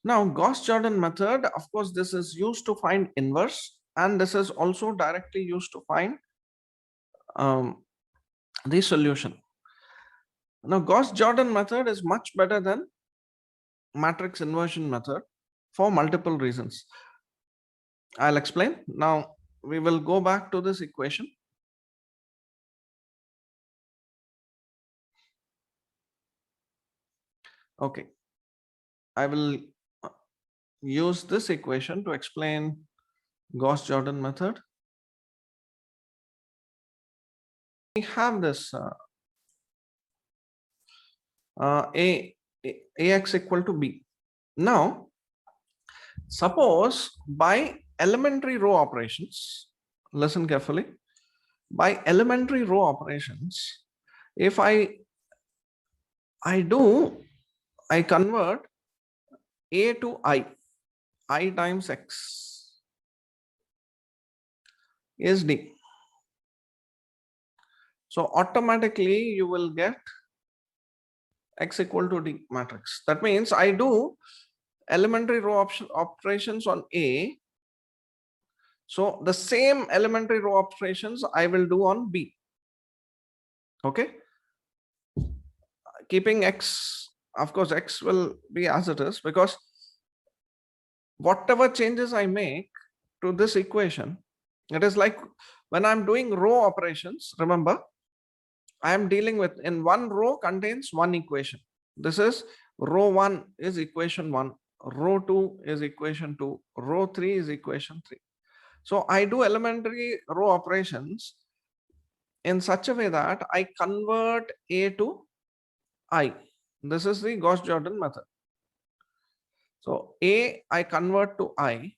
Now, Gauss Jordon method, of course, this is used to find inverse, and this is also directly used to find the solution. Now, Gauss Jordon method is much better than matrix inversion method for multiple reasons. I'll explain. Now, we will go back to this equation. Okay, I will use this equation to explain Gauss Jordon method. We have this AX equal to B. Now, suppose by elementary row operations, listen carefully, by elementary row operations, if I convert A to I times X is D. So automatically you will get X equal to D matrix. That means I do elementary row operations on A. So the same elementary row operations I will do on B. Okay. Keeping X, of course, X will be as it is, because whatever changes I make to this equation, it is like when I'm doing row operations, remember, I am dealing with, in one row contains one equation. This is row 1 is equation 1, row 2 is equation 2, row 3 is equation 3. So I do elementary row operations in such a way that I convert A to I. This is the Gauss Jordon method. So A I convert to I,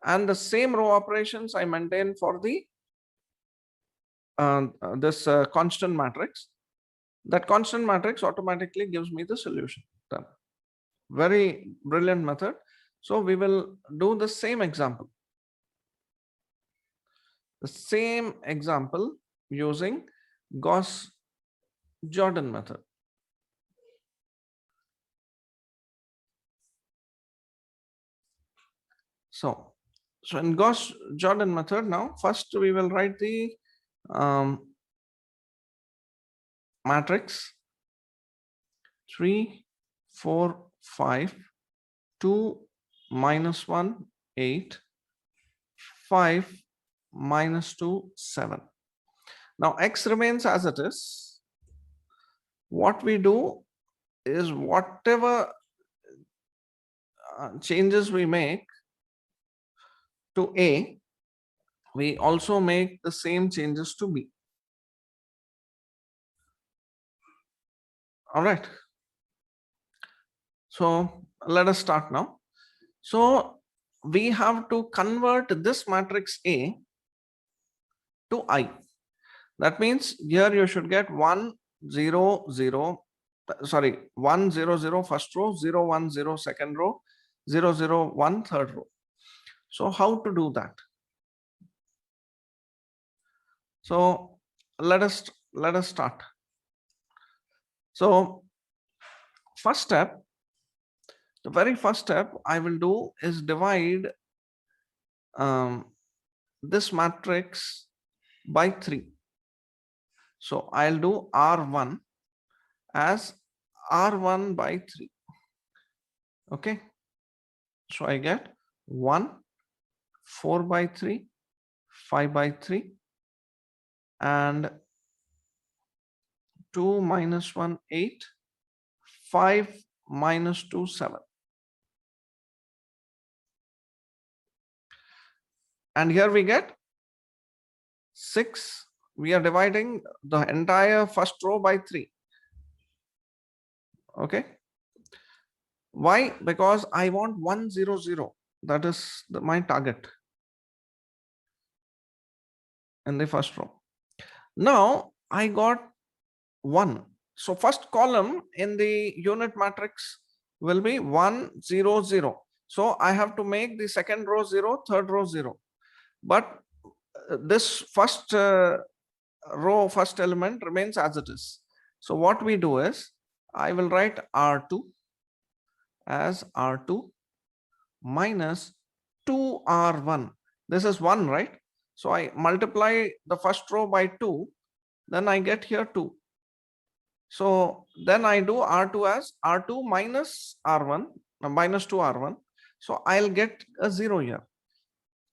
and the same row operations I maintain for the this constant matrix. That constant matrix automatically gives me the solution. Done. Very brilliant method. So we will do the same example. The same example using Gauss Jordon method. So in Gauss Jordon method, now first we will write the matrix 3, 4, 5, 2, -1, 8, 5, -2, 7. Now X remains as it is. What we do is whatever changes we make to A, we also make the same changes to B. All right. So let us start now. So we have to convert this matrix A to I. That means here you should get 1, 0, 0, sorry, 1, 0, 0 first row, 0, 1, 0 second row, 0, 0, 1 third row. So how to do that? So let us start. So first step, the very first step I will do is divide this matrix by 3. So I'll do R1 as R1 by 3. Okay. So I get 1, 4 by 3, 5 by 3, and 2 -1, 8, 5 -2, 7. And here we get 6, we are dividing the entire first row by 3. Okay. Why? Because I want 1 0 0. That is my target in the first row. Now I got 1. So first column in the unit matrix will be 1 0 0. So I have to make the second row 0, third row 0. But this first row, first element remains as it is. So what we do is, I will write R2 as R2 minus 2R1. This is 1, right? So I multiply the first row by 2, then I get here 2. So then I do R2 as R2 minus R1, minus 2R1. So I'll get a 0 here.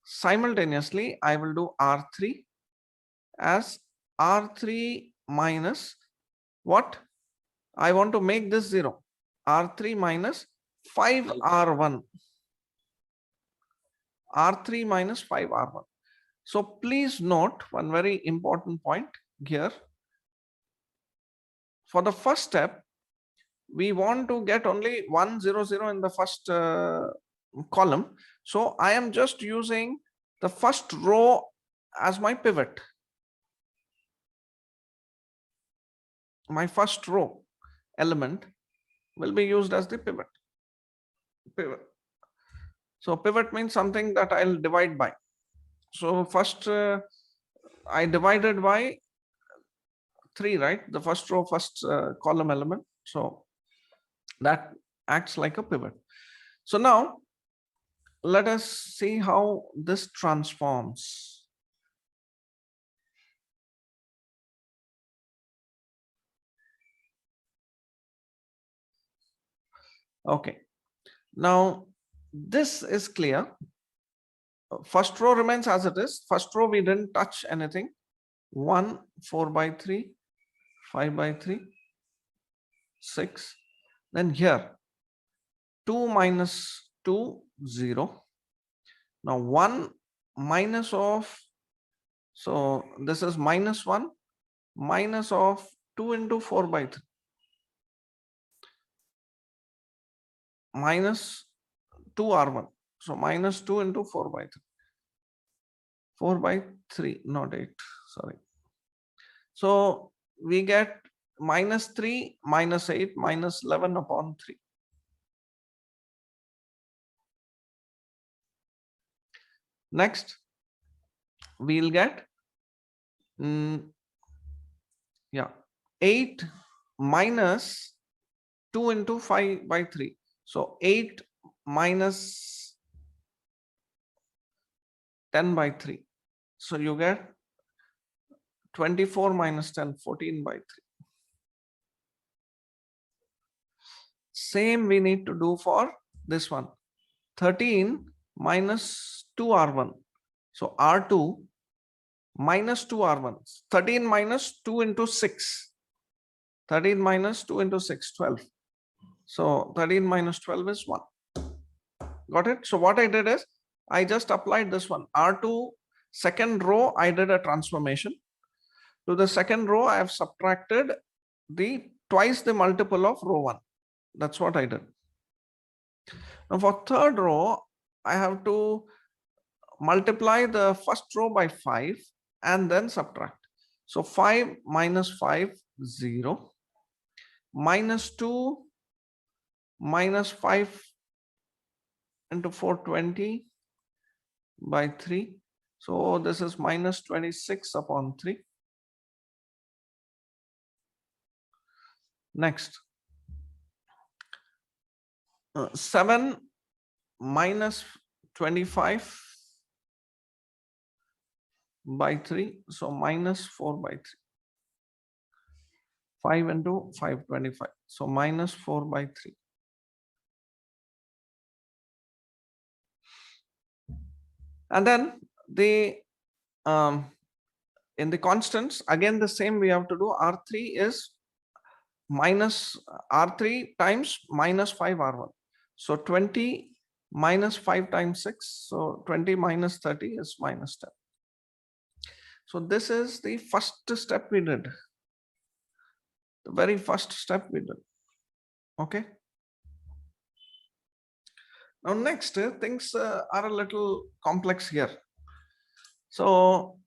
Simultaneously, I will do R3 as R3 minus what? I want to make this 0. R3 minus 5R1. R3 minus 5R1. So please note one very important point here. For the first step, we want to get only 1 0 0 in the first column. So I am just using the first row as my pivot. My first row element will be used as the pivot. So pivot means something that I'll divide by. So first I divided by 3, right? The first row, first column element. So that acts like a pivot. So now let us see how this transforms. Okay. Now this is clear. First row remains as it is. First row we didn't touch anything. 1, 4 by 3, 5 by 3, 6. Then here 2 minus 2, 0. Now 1 minus of, so this is minus 1 minus of 2 into 4 by 3. Minus 2R1. So minus 2 into 4 by 3. 4 by 3, not 8, sorry. So we get minus 3, minus 8, minus 11 upon 3. Next, we'll get 8 minus 2 into 5 by 3. So 8 minus 10 by 3. So you get 24 minus 10, 14 by 3. Same we need to do for this one. 13 minus 2R1. So R2 minus 2R1. 13 minus 2 into 6. 13 minus 2 into 6, 12. So 13 minus 12 is 1. Got it? So what I did is, I just applied this one. R2 second row, I did a transformation. To the second row, I have subtracted twice the multiple of row 1. That's what I did. Now for third row, I have to multiply the first row by 5 and then subtract. So 5 minus 5, 0. Minus 2 minus 5 into 420 by 3. So this is minus 26 upon 3. Next, 7 minus 25 by 3. So minus 4 by 3. 5 into 525. So minus 4 by 3. And then in the constants, again the same we have to do. R3 is minus R3 times minus 5R1. So 20 minus 5 times 6. So 20 minus 30 is minus 10. So this is the first step we did. The very first step we did. Okay. Now next, things are a little complex here. So,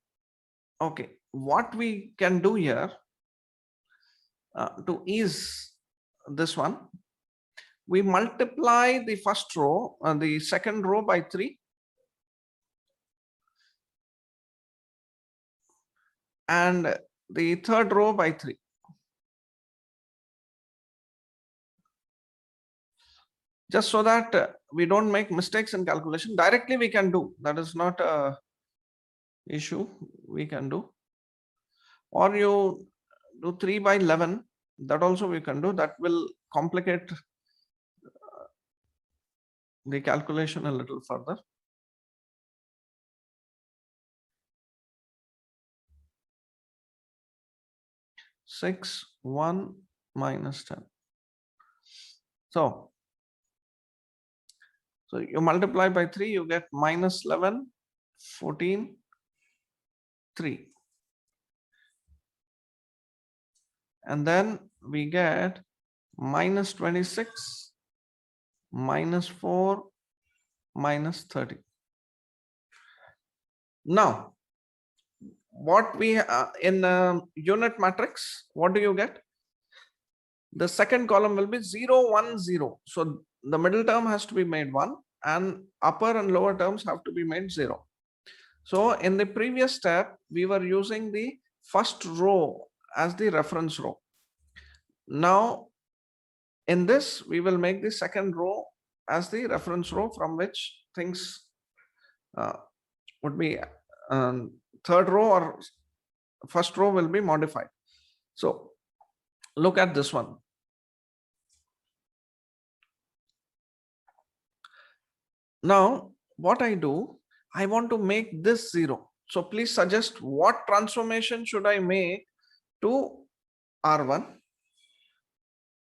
okay, what we can do here to ease this one, we multiply the first row and the second row by 3. And the third row by 3. Just so that we don't make mistakes in calculation. Directly we can do, that is not a issue, we can do. Or you do 3 by 11, that also we can do. That will complicate the calculation a little further. Six, 1 minus 10. So you multiply by 3, you get minus 11, 14, 3. And then we get minus 26, minus 4, minus 30. Now, what we in unit matrix, what do you get? The second column will be 0, 1, 0. So the middle term has to be made 1 and upper and lower terms have to be made 0. So in the previous step, we were using the first row as the reference row. Now, in this, we will make the second row as the reference row from which things would be third row or first row will be modified. So look at this one. Now, what I do, I want to make this 0. So please suggest what transformation should I make to R1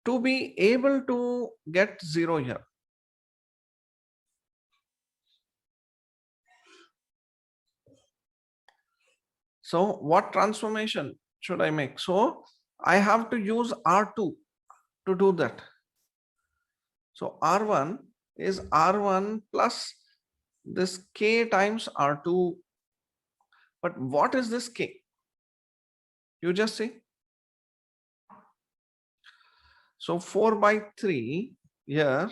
to be able to get 0 here. So what transformation should I make? So I have to use R2 to do that. So R1 is R1 plus this K times R2. But what is this K? You just see. So 4 by 3 here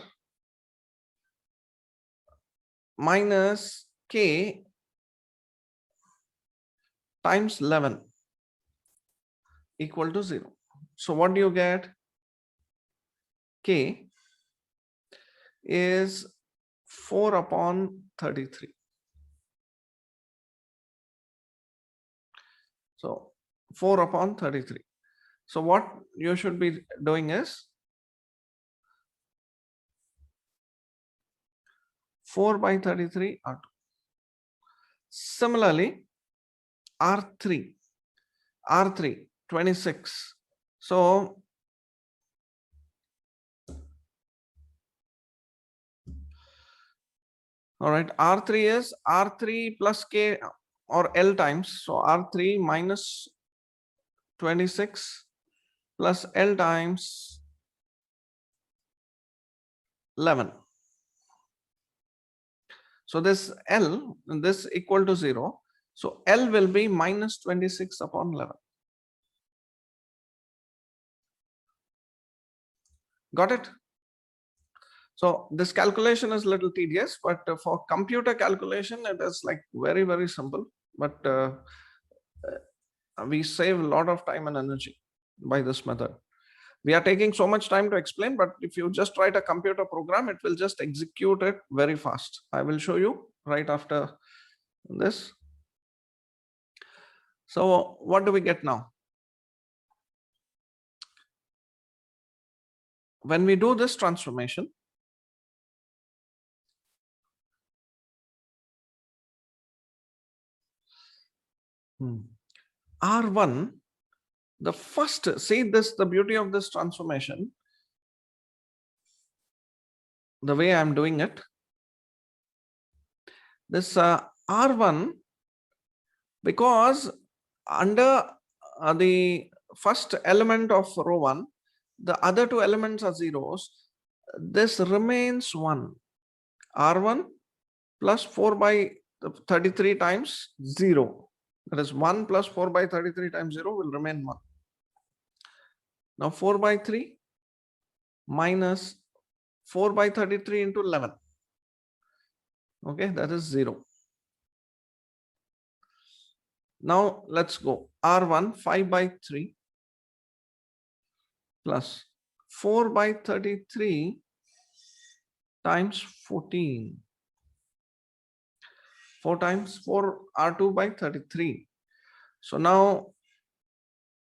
minus K times 11 equal to 0. So what do you get? K is 4 upon 33. So 4 upon 33. So what you should be doing is 4 by 33 R2. Similarly, R3, 26. So all right, R3 is R3 plus K or L times. So R3 minus 26 plus L times 11. So this L, this equal to 0. So L will be minus 26 upon 11. Got it? So this calculation is a little tedious, but for computer calculation, it is like very, very simple. But we save a lot of time and energy by this method. We are taking so much time to explain, but if you just write a computer program, it will just execute it very fast. I will show you right after this. So what do we get now? When we do this transformation, R1, the first, see this, the beauty of this transformation, the way I'm doing it, this R1, because under the first element of row 1, the other two elements are zeros. This remains 1. R1 plus 4 by 33 times 0. That is 1 plus 4 by 33 times 0 will remain 1. Now 4 by 3 minus 4 by 33 into 11. Okay, that is 0. Now let's go. R1 5 by 3 plus 4 by 33 times 14. 4 times 4 R2 by 33. So now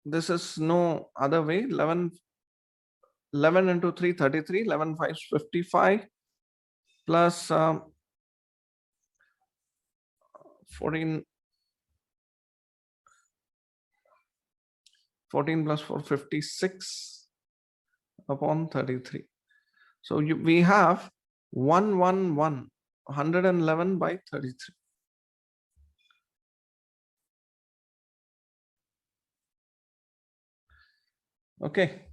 this is no other way. 11 into 3, 33. 11 5 is 55 plus 14 plus 4, 56 upon 33. So we have 111 by 33. Okay.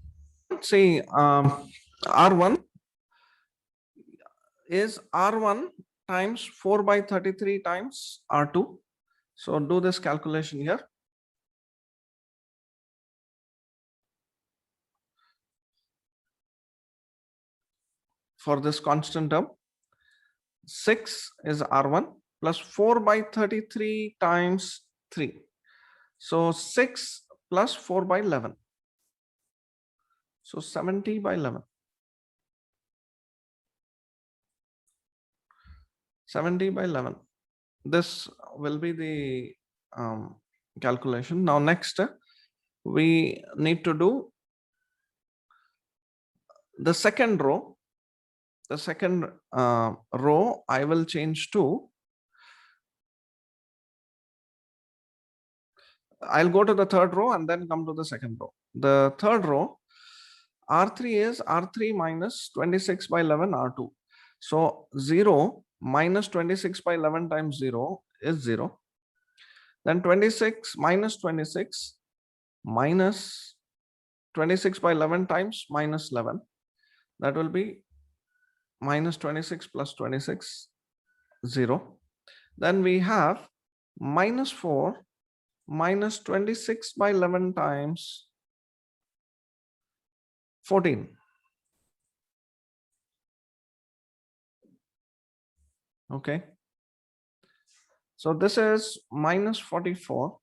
See, R1 is R1 times 4 by 33 times R2. So do this calculation here. For this constant term, 6 is R1 plus 4 by 33 times 3. So 6 plus 4 by 11. So 70 by 11. 70 by 11. This will be the calculation. Now next, we need to do the second row. The second row I will change to, I'll go to the third row and then come to the second row. The third row, R3 is R3 minus 26 by 11 R2. So 0 minus 26 by 11 times 0 is 0. Then 26 minus 26 minus 26 by 11 times minus 11. That will be minus 26 plus 26, 0. Then we have minus 4 minus 26 by 11 times 14. Okay. So this is minus 44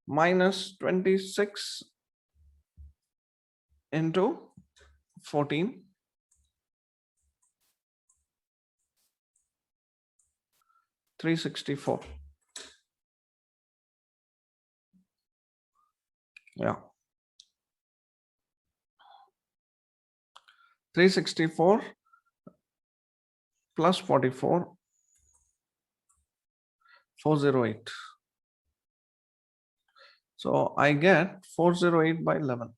minus 26 into 14. 364. Yeah. 364 plus 44, 408. So I get 408 by 11.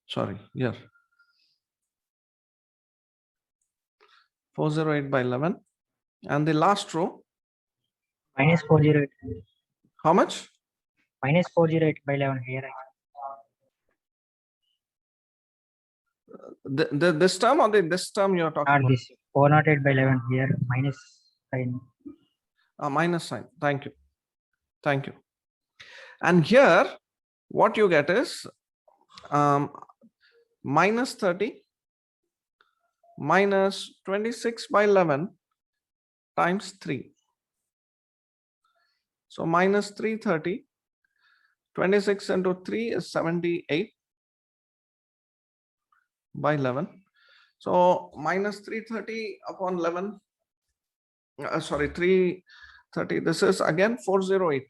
Sorry, here. 408 by 11. And the last row, minus 408. how much? Minus 408 by 11 here. This term or this term you're talking about? This 408 by 11 here, minus sign. Minus sign. Thank you. Thank you. And here, what you get is minus 30 minus 26 by 11 times 3. So minus 330. 26 into 3 is 78 by 11. So minus 330 upon 11. Sorry, 330. This is again 408.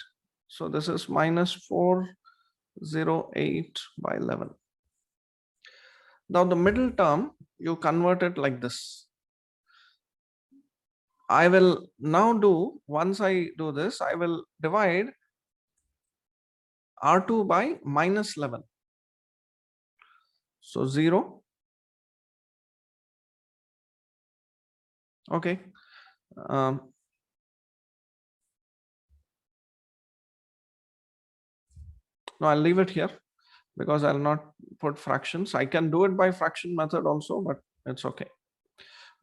So this is minus 408 by 11. Now the middle term, you convert it like this. I will now do, once I do this, I will divide R2 by minus 11. So 0. Okay. No, I'll leave it here because I'll not put fractions. I can do it by fraction method also, but it's okay.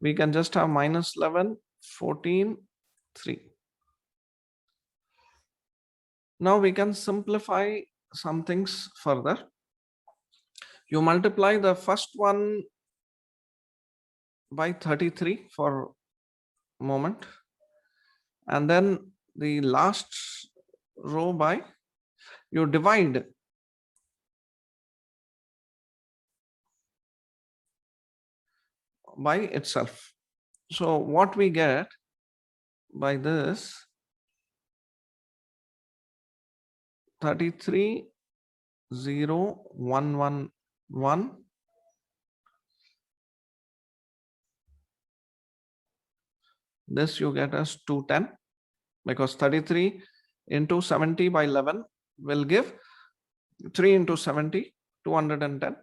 We can just have minus 11, 14, 3. Now we can simplify some things further. You multiply the first one by 33 for a moment, and then the last row by, you divide by itself. So what we get by this, 33, 0, 1, 1, 1. This you get as 210, because 33 into 70 by 11 will give 3 into 70, 210.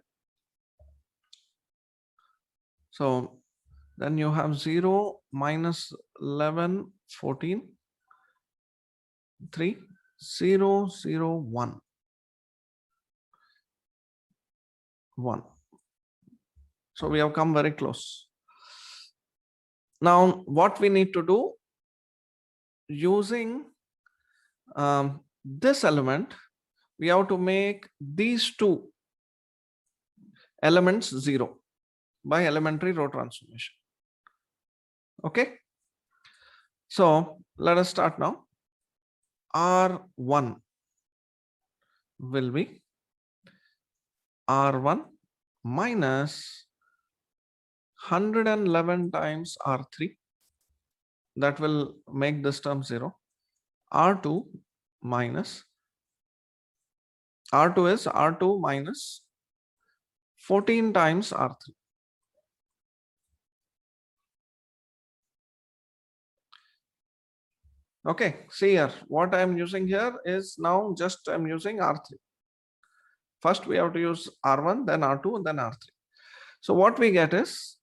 So then you have 0, minus 11, 14, 3, 0, 0, 1, 1. So we have come very close. Now what we need to do, using this element, we have to make these two elements 0 by elementary row transformation. Okay. So let us start now. R1 will be R1 minus 111 times R3. That will make this term 0. R2 minus, R2 is R2 minus 14 times R3. Okay, see here, what I am using here is now just I'm using R3. First we have to use R1, then R2, and then R3. So what we get is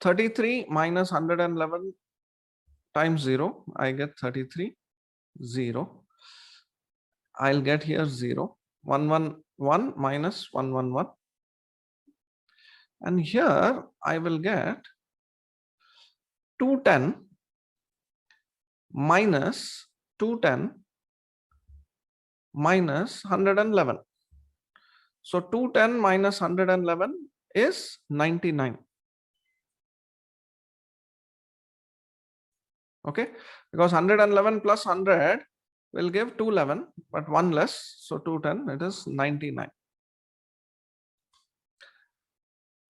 33 minus 111 times 0. I get 33, 0. I'll get here 0. 1, 1, 1 minus 1, 1, 1. And here I will get 210 minus 210 minus 111. So 210 minus 111 is 99. Okay, because 111 plus 100 will give 211, but 1 less, so 210, it is 99.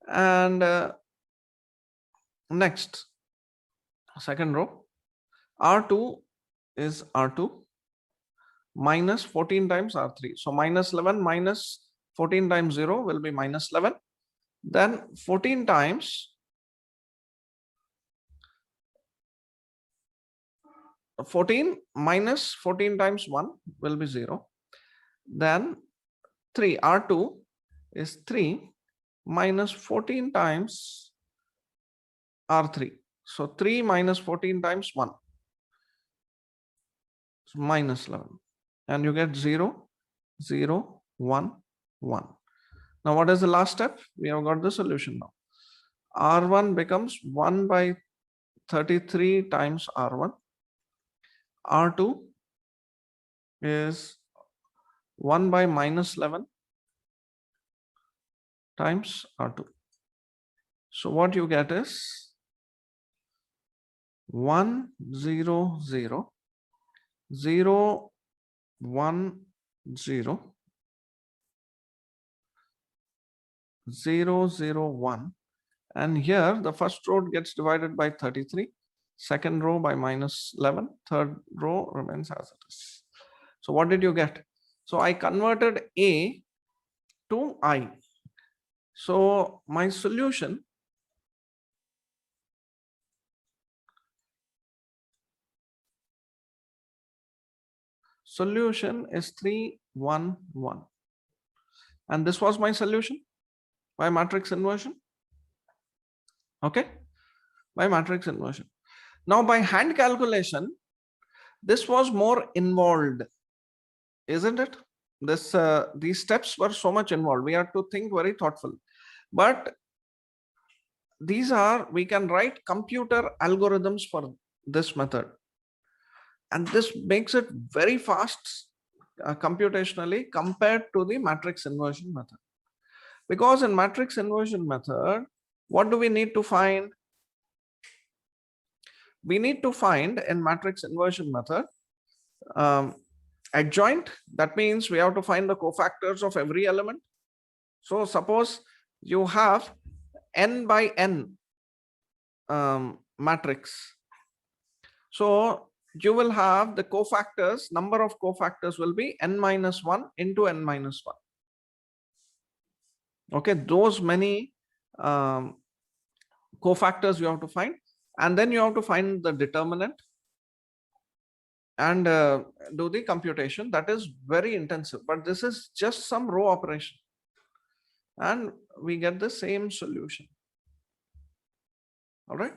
And next, second row, R2 is R2 minus 14 times R3. So minus 11 minus 14 times 0 will be minus 11. Then 14 times 14 minus 14 times 1 will be 0. Then 3, R2 is 3 minus 14 times R3. So 3 minus 14 times 1. So minus 11. And you get 0, 0, 1, 1. Now what is the last step? We have got the solution now. R1 becomes 1 by 33 times R1. R2 is 1 by minus 11 times R2. So what you get is 1, 0, 0, 0, 1, 0, 0, 0, 1. And here the first row gets divided by 33, second row by minus 11, third row remains as it is. So what did you get? So I converted A to I. So my solution Solution is 3, 1, 1. And this was my solution by matrix inversion. Okay, by matrix inversion. Now by hand calculation, this was more involved, isn't it? These steps were so much involved. We have to think very thoughtful. But these are, we can write computer algorithms for this method. And this makes it very fast computationally compared to the matrix inversion method. Because in matrix inversion method, what do we need to find? We need to find in matrix inversion method adjoint. That means we have to find the cofactors of every element. So suppose you have n by n matrix. So you will have the cofactors, number of cofactors will be n minus 1 into n minus 1. Okay, those many cofactors you have to find, and then you have to find the determinant and do the computation. That is very intensive, but this is just some row operation and we get the same solution. All right.